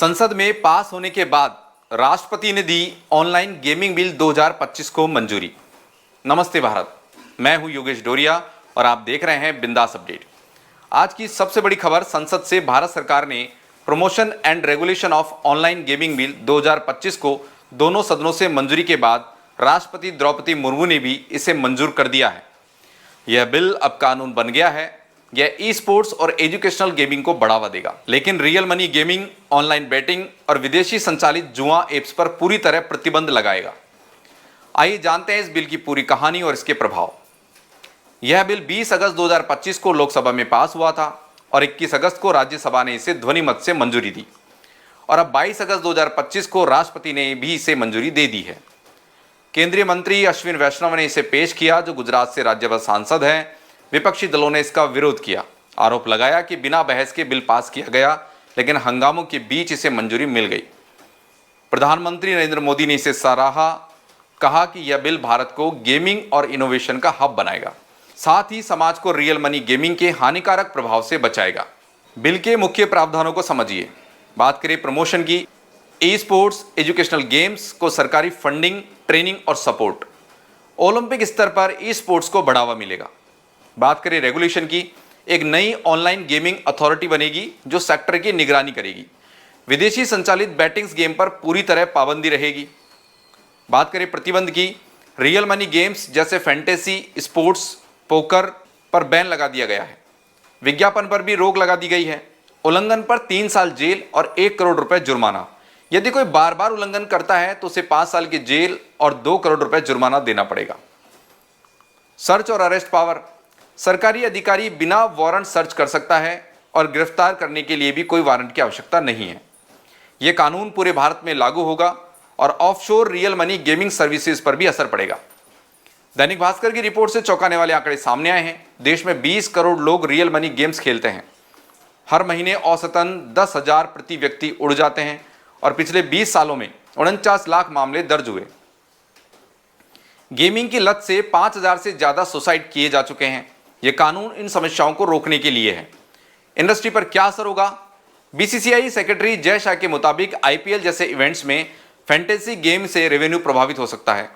संसद में पास होने के बाद राष्ट्रपति ने दी ऑनलाइन गेमिंग बिल 2025 को मंजूरी। नमस्ते भारत, मैं हूं योगेश डोरिया और आप देख रहे हैं बिंदास अपडेट। आज की सबसे बड़ी खबर, संसद से भारत सरकार ने promotion and regulation of online gaming bill 2025 को दोनों सदनों से मंजूरी के बाद राष्ट्रपति द्रौपदी मुर्मू ने भी इसे मंजूर कर दिया है। यह बिल अब कानून बन गया है। यह ई स्पोर्ट्स और एजुकेशनल गेमिंग को बढ़ावा देगा, लेकिन real money gaming, online betting और विदेशी संचालित जुआ एप्स पर पूरी तरह प्रतिबंध लगाएगा। आइए जानते हैं इस बिल की पूरी कहानी और इसके प्रभाव। यह बिल 20 अगस्त 2025 को लोकसभा में पास हुआ था और 21 अगस्त को राज्यसभा ने इसे ध्वनि मत से मंजूरी दी और अब 22 अगस्त 2025 को राष्ट्रपति ने भी इसे मंजूरी दे दी है। केंद्रीय मंत्री अश्विन वैष्णव ने इसे पेश किया, जो गुजरात से राज्यसभा सांसद हैं। विपक्षी दलों ने इसका विरोध किया, आरोप लगाया कि बिना बहस के बिल पास किया गया, लेकिन हंगामों के बीच इसे मंजूरी मिल गई। प्रधानमंत्री नरेंद्र मोदी ने इसे सराहा, कहा कि यह बिल भारत को गेमिंग और इनोवेशन का हब बनाएगा, साथ ही समाज को रियल मनी गेमिंग के हानिकारक प्रभाव से बचाएगा। बिल के मुख्य प्रावधानों को समझिए। बात करें प्रमोशन की, ई स्पोर्ट्स, एजुकेशनल गेम्स को सरकारी फंडिंग, ट्रेनिंग और सपोर्ट। ओलंपिक स्तर पर ई स्पोर्ट्स को बढ़ावा मिलेगा। बात करें रेगुलेशन की, एक नई ऑनलाइन गेमिंग अथॉरिटी बनेगी जो सेक्टर की निगरानी करेगी। विदेशी संचालित बैटिंग्स गेम पर पूरी तरह पाबंदी रहेगी। बात करें प्रतिबंध की, रियल मनी गेम्स जैसे फैंटेसी, स्पोर्ट्स, पोकर पर बैन लगा दिया गया है। विज्ञापन पर भी रोक लगा दी गई है। उल्लंघन पर 3 साल जेल और 1 करोड़ रुपए जुर्माना। यदि कोई बार बार उल्लंघन करता है तो उसे 5 साल की जेल और 2 करोड़ रुपए जुर्माना देना पड़ेगा। सर्च और अरेस्ट पावर, सरकारी अधिकारी बिना वारंट सर्च कर सकता है और गिरफ्तार करने के लिए भी कोई वारंट की आवश्यकता नहीं है। यह कानून पूरे भारत में लागू होगा और offshore real money gaming services पर भी असर पड़ेगा। दैनिक भास्कर की रिपोर्ट से चौंकाने वाले आंकड़े सामने आए हैं। देश में 20 करोड़ लोग रियल मनी गेम्स खेलते हैं। हर महीने औसतन 10,000 प्रति व्यक्ति उड़ जाते हैं और पिछले 20 सालों में 49 लाख मामले दर्ज हुए। गेमिंग की लत से 5,000 से ज्यादा सुसाइड किए जा चुके हैं। यह कानून इन समस्याओं को रोकने के लिए है। इंडस्ट्री पर क्या असर होगा? बीसीसीआई सेक्रेटरी जय शाह के मुताबिक आईपीएल जैसे इवेंट्स में फैंटेसी गेम से रेवेन्यू प्रभावित हो सकता है,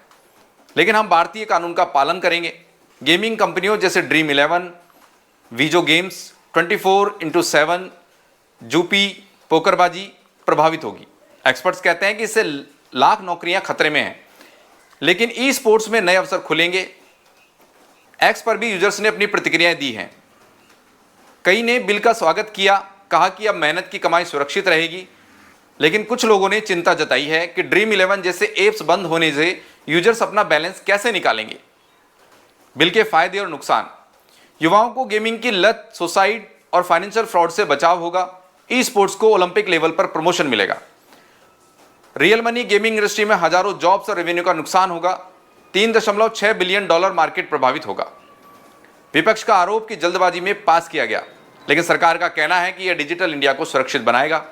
लेकिन हम भारतीय कानून का पालन करेंगे। गेमिंग कंपनियों जैसे Dream 11, Winzo Games, 24x7, Zupee, PokerBaazi प्रभावित होगी। एक्सपर्ट्स कहते हैं कि इससे लाख नौकरियां खतरे में हैं, लेकिन ई स्पोर्ट्स में नए अवसर खुलेंगे। एक्स पर भी यूजर्स ने अपनी प्रतिक्रियाएं दी हैं। कई ने बिल का स्वागत किया, कहा कि अब मेहनत की कमाई सुरक्षित रहेगी, लेकिन कुछ लोगों ने चिंता जताई है कि ड्रीम 11 जैसे एप्स बंद होने से यूजर्स अपना बैलेंस कैसे निकालेंगे। बिल के फायदे और नुकसान, युवाओं को गेमिंग की लत, सुसाइड और फाइनेंशियल फ्रॉड से बचाव होगा। ई स्पोर्ट्स को ओलंपिक लेवल पर प्रमोशन मिलेगा। रियल मनी गेमिंग इंडस्ट्री में हजारों जॉब्स और रेवेन्यू का नुकसान होगा। $3.6 बिलियन मार्केट प्रभावित होगा। विपक्ष का आरोप कि जल्दबाजी में पास किया गया, लेकिन सरकार का कहना है कि यह डिजिटल इंडिया को सुरक्षित बनाएगा।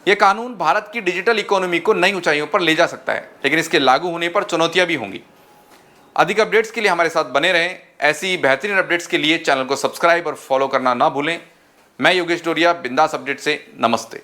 यह कानून भारत की डिजिटल इकोनॉमी को नई ऊंचाइयों पर ले जा सकता है, लेकिन इसके लागू होने पर चुनौतियां भी होंगी। अधिक अपडेट्स के लिए हमारे साथ बने रहें। ऐसी बेहतरीन अपडेट्स के लिए चैनल को सब्सक्राइब और फॉलो करना ना भूलें। मैं योगेश डोरिया, बिंदास अपडेट से। नमस्ते।